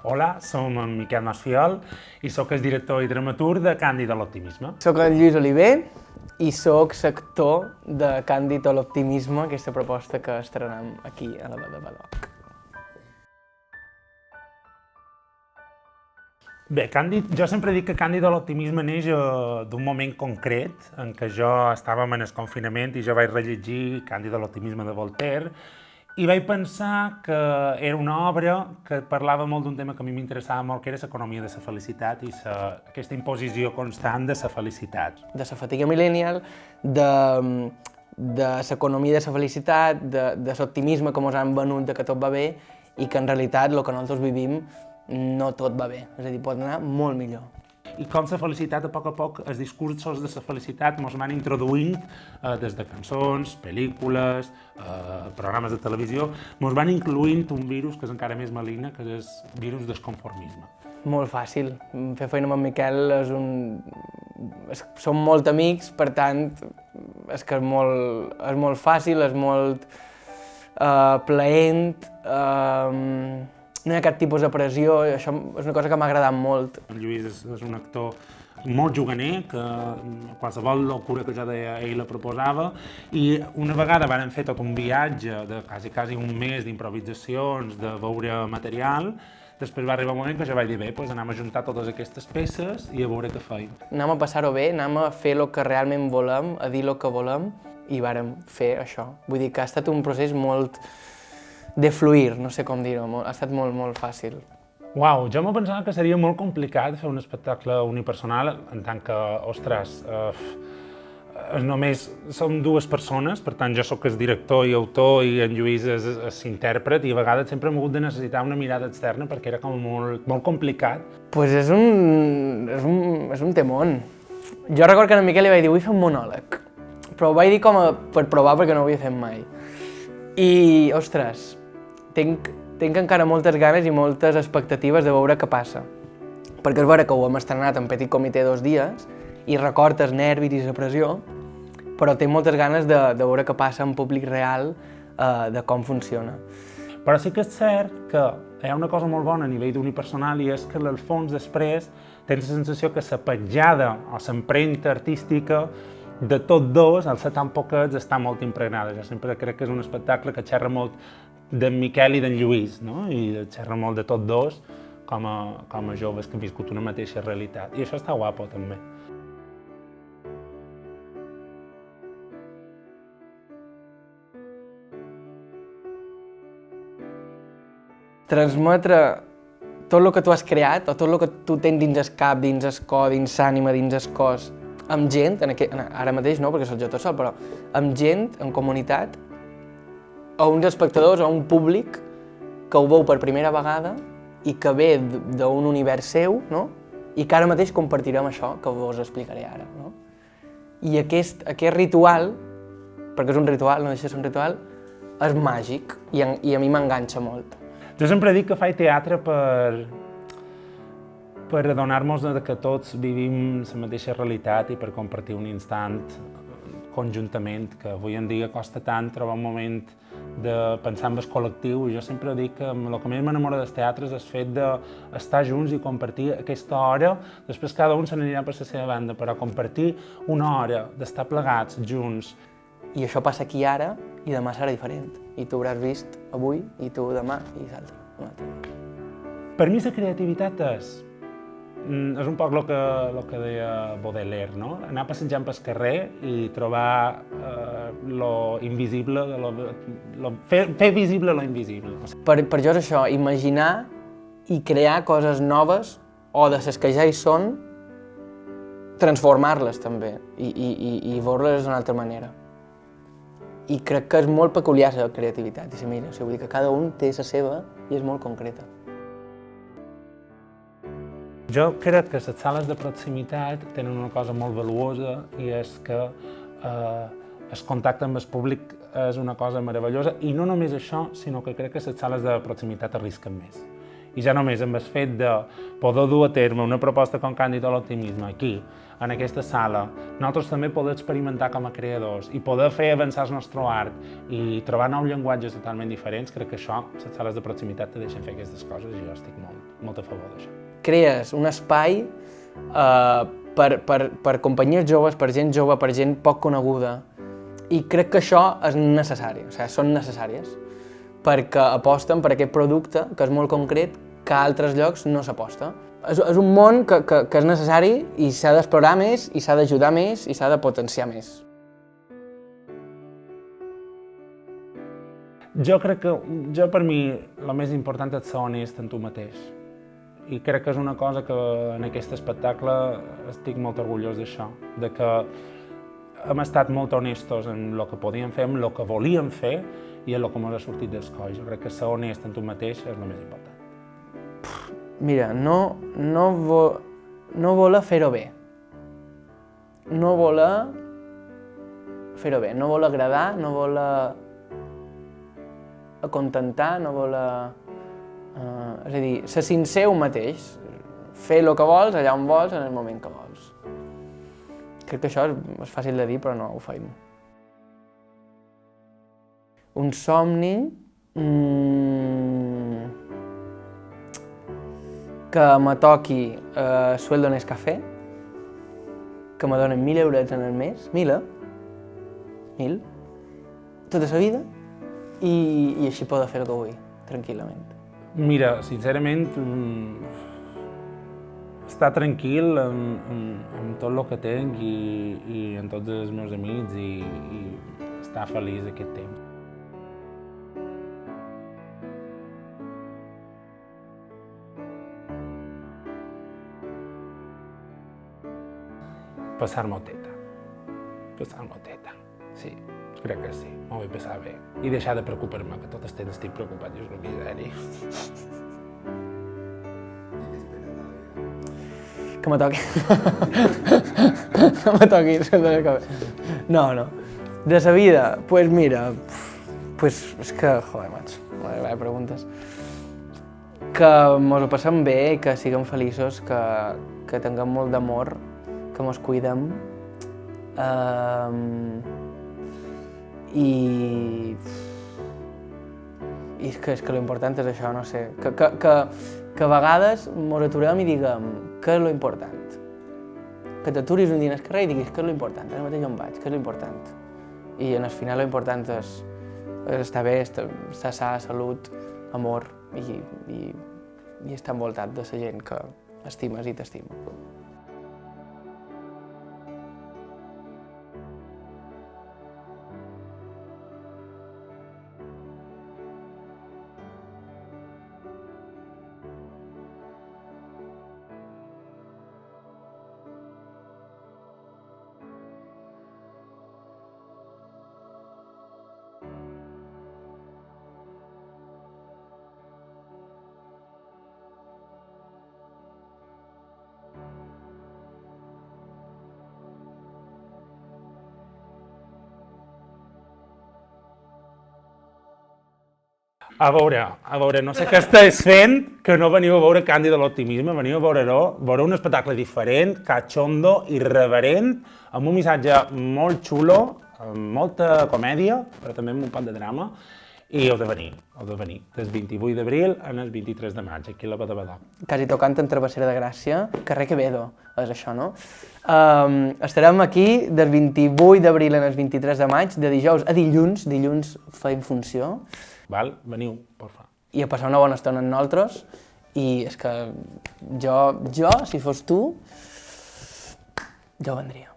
Hola, som en Miquel Masfiol i sóc el director i dramaturg de Càndid a l'optimisme. Soc en Lluís Oliver i soc l'actor de Càndid a l'optimisme, aquesta proposta que estrenem aquí a la de Badoc. Bé, jo sempre dic que Càndid a l'optimisme neix d'un moment concret en què jo estàvem en el confinament i jo vaig rellegir Càndid a l'optimisme de Voltaire i vaig pensar que era una obra que parlava molt d'un tema que a mi m'interessava molt, que era l'economia de la felicitat i aquesta imposició constant de la felicitat. De la fatiga millennial, de l'economia de la felicitat, de l'optimisme que ens han venut de que tot va bé i que en realitat el que nosaltres vivim no tot va bé, és a dir, pot anar molt millor. I com la felicitat, a poc, els discursos de la felicitat ens van introduint des de cançons, pel·lícules, programes de televisió, ens van incloent un virus que és encara més maligne, que és el virus del conformisme. Molt fàcil. Fer feina amb en Miquel som molt amics, per tant, és que és molt fàcil, és molt plaent, no hi ha cap tipus de pressió, això és una cosa que m'ha agradat molt. En Lluís és un actor molt juganer, que qualsevol locura que jo deia ell la proposava, i una vegada vàrem fer tot un viatge de quasi un mes d'improvisacions, de veure material. Després va arribar un moment que jo vaig dir, bé, doncs anem a juntar totes aquestes peces i a veure què feim. Anem a passar-ho bé, anem a fer el que realment volem, a dir el que volem, i vàrem fer això. Vull dir que ha estat un procés molt de fluir, no sé com dir-ho, ha estat molt fàcil. Uau, jo m'ho pensava que seria molt complicat fer un espectacle unipersonal en tant que, ostres, només som dues persones, per tant jo sóc el director i autor i en Lluís és l'intèrpret i a vegades sempre hem hagut de necessitar una mirada externa perquè era com molt complicat. Pues és un temón. Jo recordo que a en Miquel li vaig dir, vull fer un monòleg, però ho vaig dir com per provar perquè no ho havia fet mai. I, ostres, tinc encara moltes ganes i moltes expectatives de veure què passa. Perquè és vera que ho hem estrenat en petit comitè 2 dies i record els nervis i la pressió, però tinc moltes ganes de veure què passa en públic real, de com funciona. Però sí que és cert que hi ha una cosa molt bona a nivell d'unipersonal i és que al fons després tens la sensació que la petjada o l'empremta artística de tots dos, al ser tan poquets, està molt impregnada. Jo sempre crec que és un espectacle que xerra molt d'en Miquel i d'en Lluís, no? I xerra molt de tots dos com a joves que han viscut una mateixa realitat. I això està guapo, també. Transmetre tot el que tu has creat, o tot el que tu tens dins el cap, dins el cor, dins l'ànima, dins el cos, amb gent, ara mateix no, perquè soc jo tot sol, però amb gent, en comunitat, a uns espectadors, a un públic que ho veu per primera vegada i que ve d'un univers seu, no? I que ara mateix compartirem això que vos explicaré ara. No? I aquest ritual, perquè és un ritual, no deixa de ser un ritual, és màgic i a mi m'enganxa molt. Jo sempre dic que faig teatre per adonar-nos que tots vivim la mateixa realitat i per compartir un instant conjuntament, que avui en dia costa tant trobar un moment de pensar en el col·lectiu. I jo sempre dic que el que més m'enamora del teatre és el fet d'estar junts i compartir aquesta hora. Després cada un se n'anirà per la seva banda, però compartir una hora d'estar plegats, junts. I això passa aquí ara i demà serà diferent. I tu hauràs vist avui i tu demà i l'altre. Per mi la creativitat és un poc el que deia Baudelaire, no? Anar passejant pel carrer i trobar lo invisible, fer visible lo invisible. Per jo és això, imaginar i crear coses noves o de les que ja hi són, transformar-les també i veure-les d'una altra manera. I crec que és molt peculiar la creativitat i la imaginació, vull dir que cada un té la seva i és molt concreta. Jo crec que les sales de proximitat tenen una cosa molt valuosa i és que el contacte amb el públic és una cosa meravellosa i no només això, sinó que crec que les sales de proximitat arrisquen més. I ja només amb el fet de poder dur a terme una proposta com Càndid a l'optimisme aquí, en aquesta sala, nosaltres també poder experimentar com a creadors i poder fer avançar el nostre art i trobar nous llenguatges totalment diferents, crec que això, les sales de proximitat te deixen fer aquestes coses i jo estic molt a favor d'això. Crees un espai per companyies joves, per gent jove, per gent poc coneguda, i crec que això és necessari, o sigui, són necessàries, perquè aposten per aquest producte que és molt concret, que a altres llocs no s'aposta. És un món que és necessari i s'ha d'explorar més, i s'ha d'ajudar més, i s'ha de potenciar més. Jo crec que, per mi, el més important és ser honest amb tu mateix. I crec que és una cosa que en aquest espectacle estic molt orgullós d'això, de que hem estat molt honestos en el que podíem fer, en el que volíem fer i en el que ens ha sortit del coll. Jo crec que ser honest amb tu mateix és el més important. Mira, no voler fer-ho bé. No voler fer-ho bé, no voler agradar, no voler acontentar, no voler... és a dir, ser sincer un mateix, fer el que vols, allà on vols, en el moment que vols. Crec que això és fàcil de dir, però no ho feim. Un somni... que me toqui sueldo Nescafé, que me donen 1.000 euros en el mes, 1.000, tota la vida, i així poder fer el que vull, tranquil·lament. Mira, sincerament, estar tranquil amb tot el que tenc i amb tots els meus amics i estar feliç aquest temps. Passar-m'ho teta, sí, crec que sí, m'ho vull passar bé. I deixar de preocupar-me, que tot el temps estic preocupat i és una misèria. Que me toqui. Que me toqui. No. De sa vida, pues mira, és que, joder, maig, vaya preguntes. Que mos ho passem bé, que siguem feliços, que tinguem molt d'amor, que mos cuidem, i és que l'important és això, no sé, que a vegades mos aturem i diguem què és l'important. Que t'aturis un dia al carrer i diguis què és l'important, ara mateix on vaig, què és l'important. I al final l'important és estar bé, estar sa, salut, amor i estar envoltat de la gent que estimes i t'estima. A veure, no sé què estàs fent, que no veniu a veure Càndid a l'optimisme, veniu a veure un espectacle diferent, cachondo, irreverent, amb un missatge molt xulo, amb molta comèdia, però també amb un poc de drama, i heu de venir, des 28 d'abril al 23 de maig, aquí a la Badabadà. Quasi tocant en Travessera de Gràcia, carrer Quevedo, és això, no? Estarem aquí del 28 d'abril al 23 de maig, de dijous a dilluns feim funció. Val? Veniu, porfa. I a passar una bona estona amb nosaltres, i és que jo, si fos tu, jo vendria.